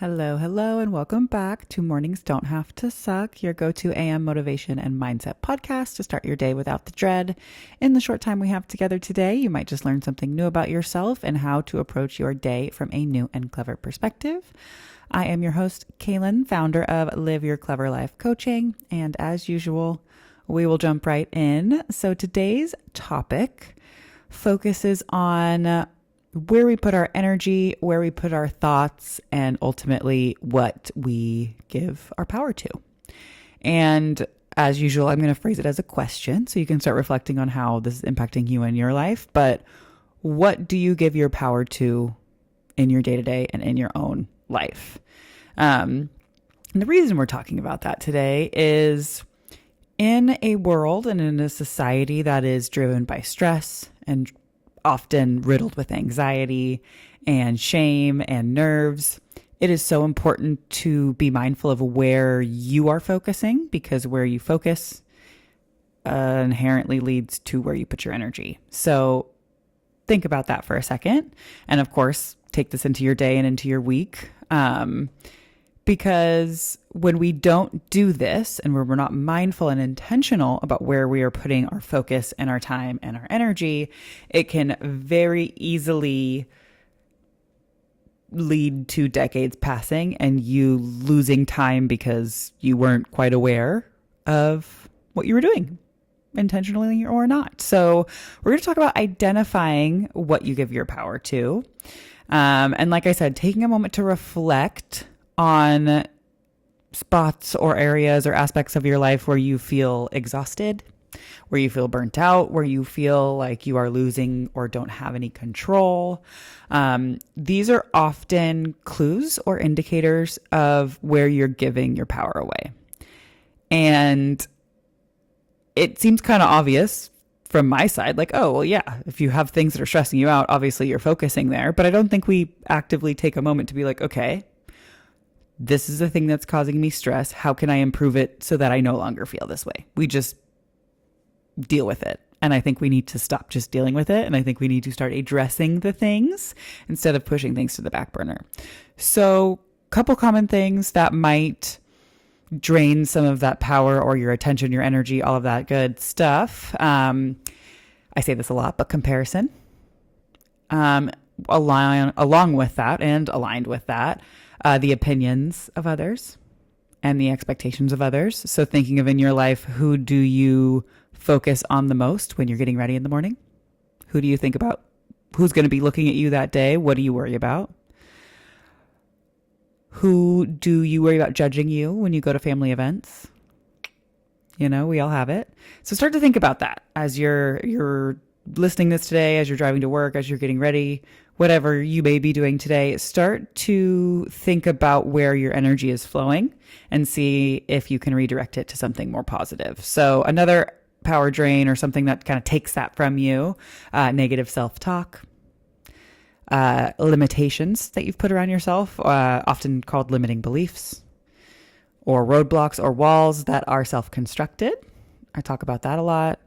Hello, hello, and welcome back to Mornings Don't Have to Suck, your go-to AM motivation and mindset podcast to start your day without the dread. In the short time we have together today, you might just learn something new about yourself and how to approach your day from a new and clever perspective. I am your host, Kaylin, founder of Live Your Clever Life Coaching, and as usual, we will jump right in. So today's topic focuses on where we put our energy, where we put our thoughts, and ultimately what we give our power to. And as usual, I'm going to phrase it as a question so you can start reflecting on how this is impacting you in your life. But what do you give your power to in your day-to-day and in your own life? And the reason we're talking about that today is in a world and in a society that is driven by stress and often riddled with anxiety and shame and nerves, it is so important to be mindful of where you are focusing, because where you focus inherently leads to where you put your energy. So think about that for a second. And of course, take this into your day and into your week. Because when we don't do this and where we're not mindful and intentional about where we are putting our focus and our time and our energy, it can very easily lead to decades passing and you losing time because you weren't quite aware of what you were doing, intentionally or not. So we're going to talk about identifying what you give your power to. And like I said, taking a moment to reflect on spots or areas or aspects of your life where you feel exhausted, where you feel burnt out, where you feel like you are losing or don't have any control. These are often clues or indicators of where you're giving your power away. And it seems kind of obvious from my side, like, oh, well, yeah, if you have things that are stressing you out, obviously you're focusing there. But I don't think we actively take a moment to be like, okay, this is the thing that's causing me stress. How can I improve it so that I no longer feel this way? We just deal with it. And I think we need to stop just dealing with it. And I think we need to start addressing the things instead of pushing things to the back burner. So a couple common things that might drain some of that power or your attention, your energy, all of that good stuff. I say this a lot, but comparison. Along with that and aligned with that, the opinions of others and the expectations of others. So thinking of in your life, who do you focus on the most when you're getting ready in the morning? Who do you think about? Who's going to be looking at you that day? What do you worry about? Who do you worry about judging you when you go to family events? You know, we all have it. So start to think about that as you're listening to this today, as you're driving to work, as you're getting ready, whatever you may be doing today. Start to think about where your energy is flowing and see if you can redirect it to something more positive. So another power drain or something that kind of takes that from you, negative self-talk, limitations that you've put around yourself, often called limiting beliefs, or roadblocks or walls that are self-constructed. I talk about that a lot.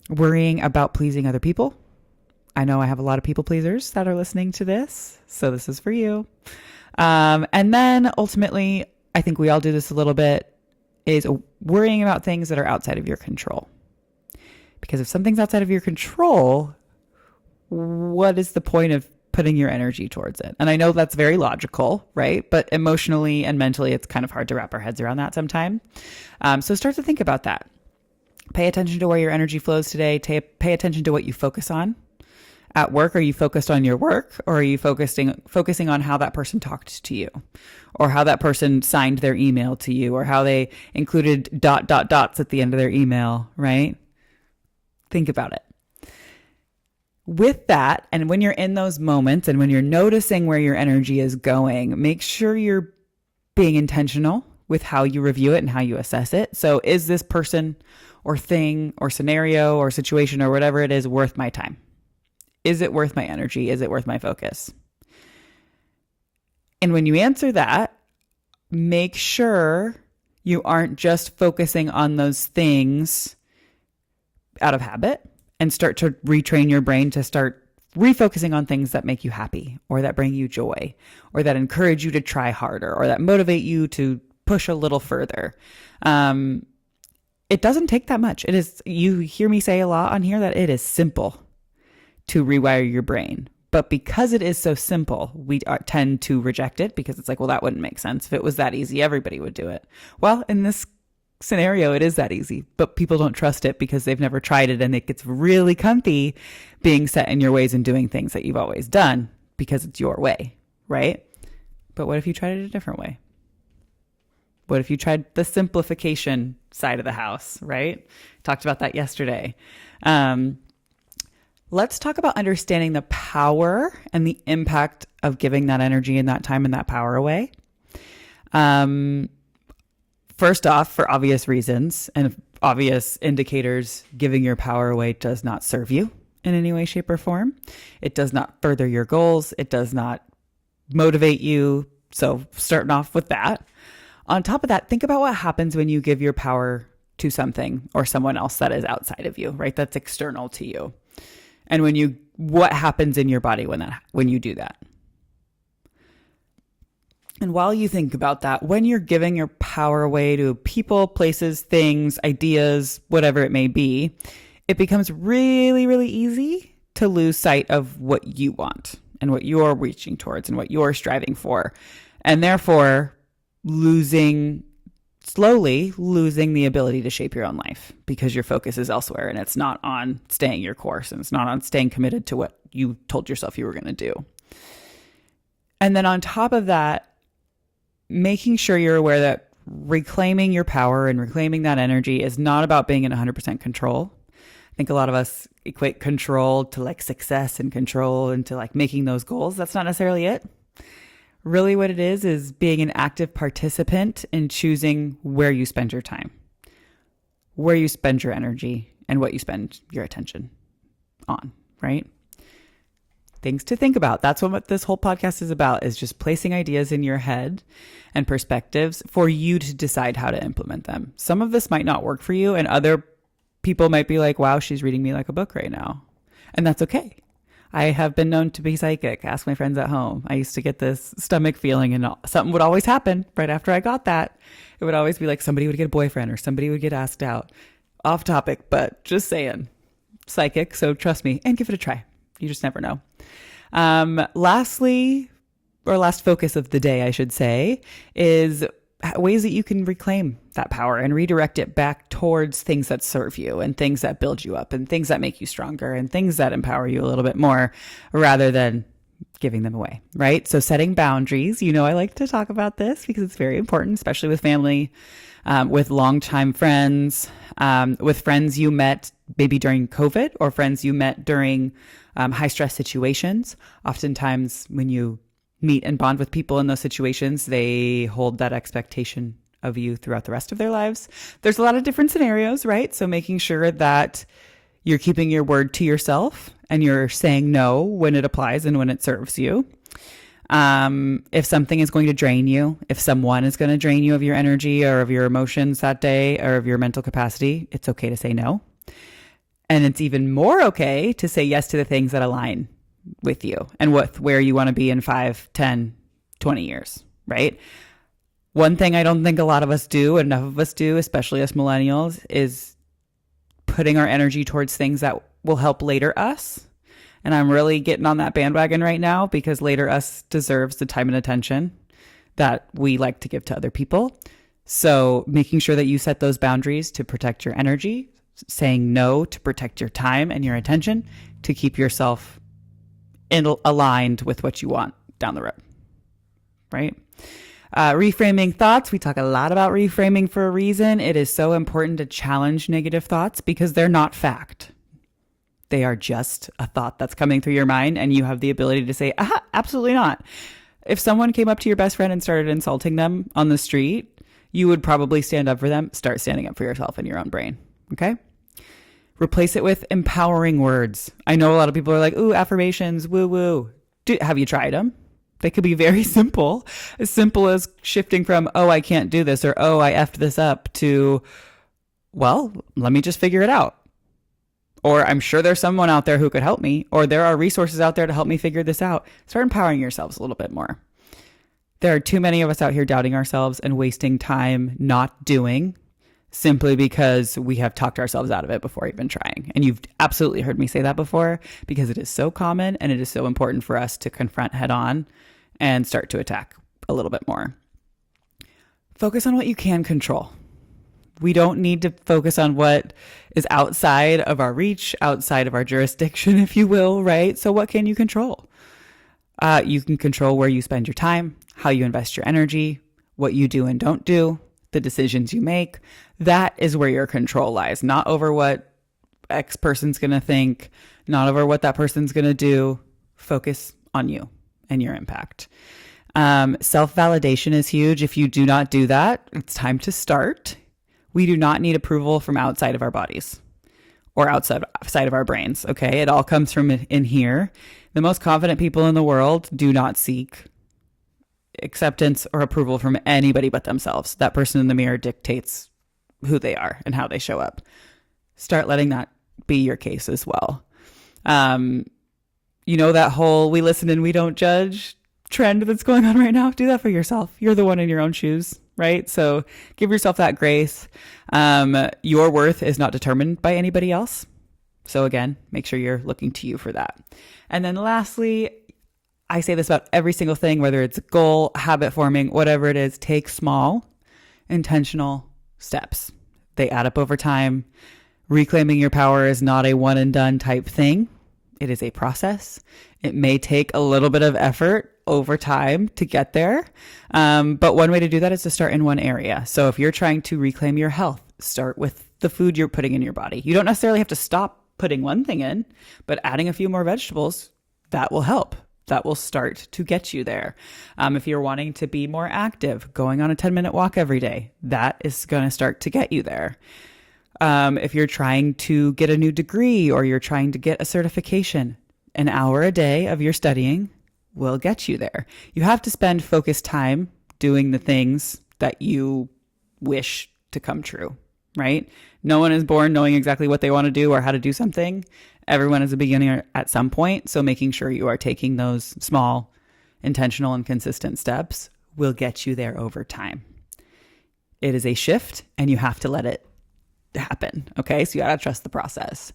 Worrying about pleasing other people. I know I have a lot of people pleasers that are listening to this, so this is for you. And then ultimately, I think we all do this a little bit, is worrying about things that are outside of your control. Because if something's outside of your control, what is the point of putting your energy towards it? And I know that's very logical, right? But emotionally and mentally, it's kind of hard to wrap our heads around that sometimes. So start to think about that. Pay attention to where your energy flows today. Pay attention to what you focus on. At work, are you focused on your work, or are you focusing on how that person talked to you, or how that person signed their email to you, or how they included ... dots at the end of their email, right? Think about it. With that, and when you're in those moments and when you're noticing where your energy is going, make sure you're being intentional with how you review it and how you assess it. So is this person or thing or scenario or situation or whatever it is worth my time? Is it worth my energy? Is it worth my focus? And when you answer that, make sure you aren't just focusing on those things out of habit, and start to retrain your brain to start refocusing on things that make you happy or that bring you joy or that encourage you to try harder or that motivate you to push a little further. It doesn't take that much. You hear me say a lot on here that it is simple to rewire your brain. But because it is so simple, we tend to reject it because it's like, well, that wouldn't make sense. If it was that easy, everybody would do it. Well, in this scenario, it is that easy, but people don't trust it because they've never tried it, and it gets really comfy being set in your ways and doing things that you've always done because it's your way, right? But what if you tried it a different way? What if you tried the simplification side of the house, right? Talked about that yesterday. Let's talk about understanding the power and the impact of giving that energy and that time and that power away. First off, for obvious reasons and obvious indicators, giving your power away does not serve you in any way, shape, or form. It does not further your goals. It does not motivate you. So starting off with that. On top of that, think about what happens when you give your power to something or someone else that is outside of you, right? That's external to you. And what happens in your body when you do that? And while you think about that, when you're giving your power away to people, places, things, ideas, whatever it may be, it becomes really, really easy to lose sight of what you want and what you're reaching towards and what you're striving for. And therefore, slowly losing the ability to shape your own life because your focus is elsewhere and it's not on staying your course and it's not on staying committed to what you told yourself you were going to do. And then on top of that, making sure you're aware that reclaiming your power and reclaiming that energy is not about being in 100% control. I think a lot of us equate control to like success and control and to like making those goals. That's not necessarily it. Really what it is being an active participant in choosing where you spend your time, where you spend your energy, and what you spend your attention on, right? Things to think about. That's what this whole podcast is about, is just placing ideas in your head and perspectives for you to decide how to implement them. Some of this might not work for you, and other people might be like, wow, she's reading me like a book right now. And that's okay. I have been known to be psychic. Ask my friends at home. I used to get this stomach feeling and something would always happen right after I got that. It would always be like somebody would get a boyfriend or somebody would get asked out. Off topic, but just saying. Psychic, so trust me and give it a try. You just never know. Lastly, or last focus of the day, I should say, is ways that you can reclaim that power and redirect it back towards things that serve you and things that build you up and things that make you stronger and things that empower you a little bit more rather than giving them away, right? So setting boundaries, I like to talk about this because it's very important, especially with family, with longtime friends, with friends you met maybe during COVID or friends you met during high stress situations. Oftentimes when you meet and bond with people in those situations, they hold that expectation of you throughout the rest of their lives. There's a lot of different scenarios, right? So making sure that you're keeping your word to yourself and you're saying no when it applies and when it serves you. If something is going to drain you, if someone is going to drain you of your energy or of your emotions that day or of your mental capacity, it's okay to say no. And it's even more okay to say yes to the things that align with you and where you want to be in 5, 10, 20 years, right? One thing I don't think a lot of us do, enough of us do, especially us millennials, is putting our energy towards things that will help later us. And I'm really getting on that bandwagon right now because later us deserves the time and attention that we like to give to other people. So making sure that you set those boundaries to protect your energy, saying no to protect your time and your attention, to keep yourself aligned with what you want down the road, right? Reframing thoughts. We talk a lot about reframing for a reason. It is so important to challenge negative thoughts because they're not fact. They are just a thought that's coming through your mind, and you have the ability to say, absolutely not. If someone came up to your best friend and started insulting them on the street, you would probably stand up for them. Start standing up for yourself in your own brain, okay? Replace it with empowering words. I know a lot of people are like, ooh, affirmations, woo woo. Have you tried them? They could be very simple as shifting from, oh, I can't do this, or oh, I effed this up, to, well, let me just figure it out. Or I'm sure there's someone out there who could help me, or there are resources out there to help me figure this out. Start empowering yourselves a little bit more. There are too many of us out here doubting ourselves and wasting time not doing simply because we have talked ourselves out of it before even trying. And you've absolutely heard me say that before, because it is so common and it is so important for us to confront head on and start to attack a little bit more. Focus on what you can control. We don't need to focus on what is outside of our reach, outside of our jurisdiction, if you will, right? So what can you control? You can control where you spend your time, how you invest your energy, what you do and don't do, the decisions you make. That is where your control lies, not over what X person's going to think, not over what that person's going to do. Focus on you and your impact. Self-validation is huge. If you do not do that, it's time to start. We do not need approval from outside of our bodies or outside of our brains. Okay. It all comes from in here. The most confident people in the world do not seek acceptance or approval from anybody but themselves. That person in the mirror dictates who they are and how they show up. Start letting that be your case as well. That whole we listen and we don't judge trend that's going on right now. Do that for yourself. You're the one in your own shoes, right? So give yourself that grace. Your worth is not determined by anybody else. So again, make sure you're looking to you for that. And then lastly, I say this about every single thing, whether it's a goal, habit forming, whatever it is, take small, intentional steps. They add up over time. Reclaiming your power is not a one and done type thing. It is a process. It may take a little bit of effort over time to get there. But one way to do that is to start in one area. So if you're trying to reclaim your health, start with the food you're putting in your body. You don't necessarily have to stop putting one thing in, but adding a few more vegetables, that will help. That will start to get you there. If you're wanting to be more active, going on a 10-minute walk every day, that is going to start to get you there. If you're trying to get a new degree or you're trying to get a certification, an hour a day of your studying will get you there. You have to spend focused time doing the things that you wish to come true, right? No one is born knowing exactly what they want to do or how to do something. Everyone is a beginner at some point. So making sure you are taking those small, intentional, and consistent steps will get you there over time. It is a shift and you have to let it happen. Okay. So you got to trust the process.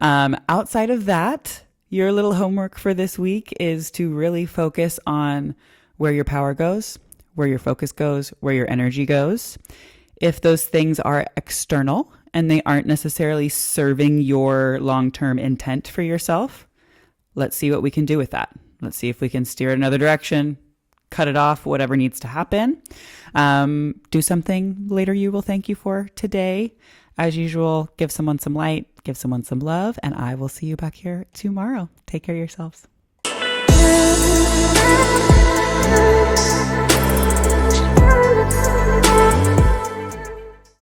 Outside of that, your little homework for this week is to really focus on where your power goes, where your focus goes, where your energy goes. If those things are external and they aren't necessarily serving your long-term intent for yourself, let's see what we can do with that. Let's see if we can steer it another direction, cut it off, whatever needs to happen. Do something later you will thank you for today. As usual, give someone some light, give someone some love, and I will see you back here tomorrow. Take care of yourselves.